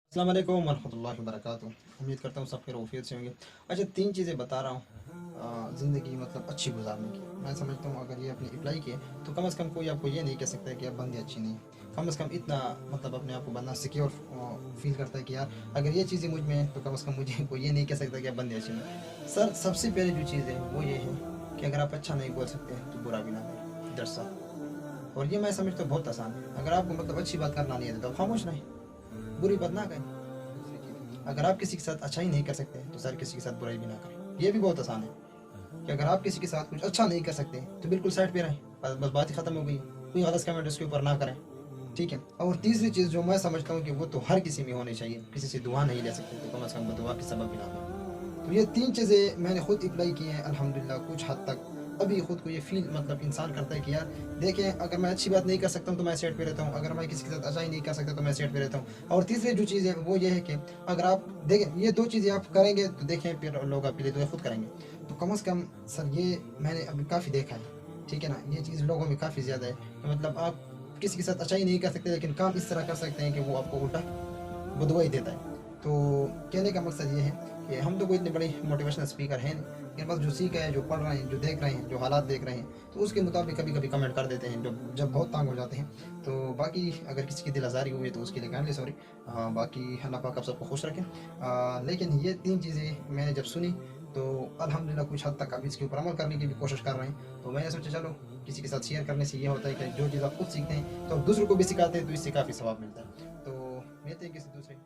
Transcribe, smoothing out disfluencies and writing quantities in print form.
अस्सलाम वालेकुम वरहमतुल्लाहि वबरकातुहू। उम्मीद करता हूँ सब खैर आफियत से होंगे। अच्छा, 3 चीज़ें बता रहा हूँ ज़िंदगी मतलब अच्छी गुजारने की। मैं समझता हूँ अगर ये आपने अप्लाई किए तो कम से कम कोई आपको ये नहीं कह सकता है कि आप बंदे अच्छी नहीं हैं। कम से कम इतना मतलब अपने आप को बंदा सिक्योर फ़ील करता है कि यार अगर ये चीज़ें मुझ में हैं तो कम से कम मुझे कोई ये नहीं कह सकता कि आप बंदे अच्छे नहीं। सर सबसे पहली जो चीज़ है वो ये है कि अगर आप अच्छा नहीं बोल सकते तो बुरा भी ना करें। That's all. और ये मैं समझता हूँ बहुत आसान है। अगर आपको मतलब अच्छी बात करना नहीं है तो आप खामोश रहें, बुरी बात ना करें। दूसरी चीज़, अगर आप किसी के साथ अच्छा ही नहीं कर सकते तो सर किसी के साथ बुराई भी ना करें। ये भी बहुत आसान है कि अगर आप किसी के साथ कुछ अच्छा नहीं कर सकते तो बिल्कुल साइड पे रहें, बस बात ही ख़त्म हो गई। कोई गलत कमेंट उसके ऊपर ना करें, ठीक है। और तीसरी चीज़ जो मैं समझता हूँ कि वो तो हर किसी में होनी चाहिए, किसी से दुआ नहीं ले सकते तो कम से कम दुआ के सबब भी ना करें। तो ये 3 चीज़ें मैंने खुद अप्लाई की हैं अल्हम्दुलिल्लाह कुछ हद तक। अभी खुद को ये फ़ील मतलब इंसान करता है कि यार देखें, अगर मैं अच्छी बात नहीं कर सकता हूँ तो मैं साइड पे रहता हूँ, अगर मैं किसी के साथ अच्छा ही नहीं कर सकता तो मैं साइड पे रहता हूँ। और तीसरी जो चीज़ है वो ये है कि अगर आप देखें ये 2 चीज़ें आप करेंगे तो देखें फिर लोग आपके लिए दुआ खुद करेंगे। तो कम से कम सर ये मैंने अभी काफ़ी देखा है, ठीक है ना? ये चीज़ लोगों में काफ़ी ज़्यादा है कि मतलब आप किसी के साथ अच्छा ही नहीं कर सकते लेकिन काम इस तरह कर सकते हैं कि वो आपको उल्टा बदुआ ही देता है। तो कहने का मकसद ये है कि हम तो कोई इतने बड़े मोटिवेशनल स्पीकर हैं नहीं, लेकिन बस जो सीख है, जो पढ़ रहे हैं, जो देख रहे हैं, जो हालात देख रहे हैं, तो उसके मुताबिक कभी-कभी कमेंट कर देते हैं, जब जब बहुत तंग हो जाते हैं। तो बाकी अगर किसी की दिल आज़ारी हुई है तो उसके लिए काइंडली सॉरी। बाकी अल्लाह पाक आप सबको खुश रखें। लेकिन ये 3 चीज़ें मैंने जब सुनी तो अल्हम्दुलिल्लाह कुछ हद तक अभी इसके ऊपर अमल करने की भी कोशिश कर रहे हैं। तो मैंने सोचा चलो किसी के साथ शेयर करने से ये होता है कि जो चीज़ आप खुद सीखते हैं तो आप दूसरों को भी सिखाते हैं तो इससे काफ़ी सवाब मिलता है। तो मिलते हैं किसी दूसरे